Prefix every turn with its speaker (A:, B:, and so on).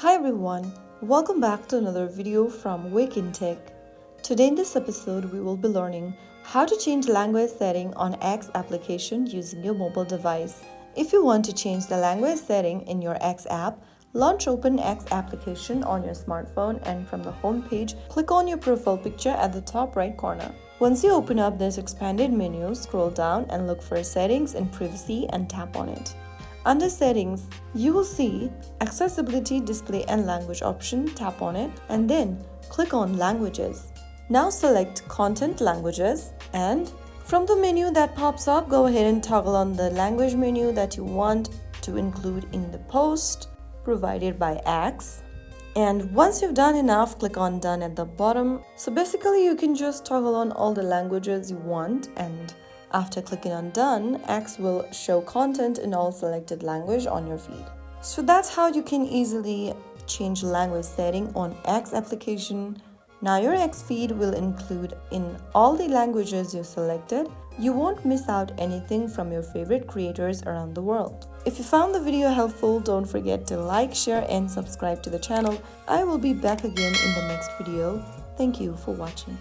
A: Hi everyone, welcome back to another video from Wake&Tech. Today in this episode, we will be learning how to change language setting on X application using your mobile device. If you want to change the language setting in your X app, launch Open X application on your smartphone and from the home page, click on your profile picture at the top right corner. Once you open up this expanded menu, scroll down and look for Settings and Privacy and tap on it. Under Settings, you will see Accessibility, Display and Language option. Tap on it and then click on Languages. Now select Content Languages and from the menu that pops up, go ahead and toggle on the language menu that you want to include in the post provided by X. And once you've done enough, click on Done at the bottom. So basically you can just toggle on all the languages you want, and after clicking on Done, X will show content in all selected language on your feed. So that's how you can easily change language setting on X application. Now your X feed will include in all the languages you selected. You won't miss out anything from your favorite creators around the world. If you found the video helpful, don't forget to like, share and subscribe to the channel. I will be back again in the next video. Thank you for watching.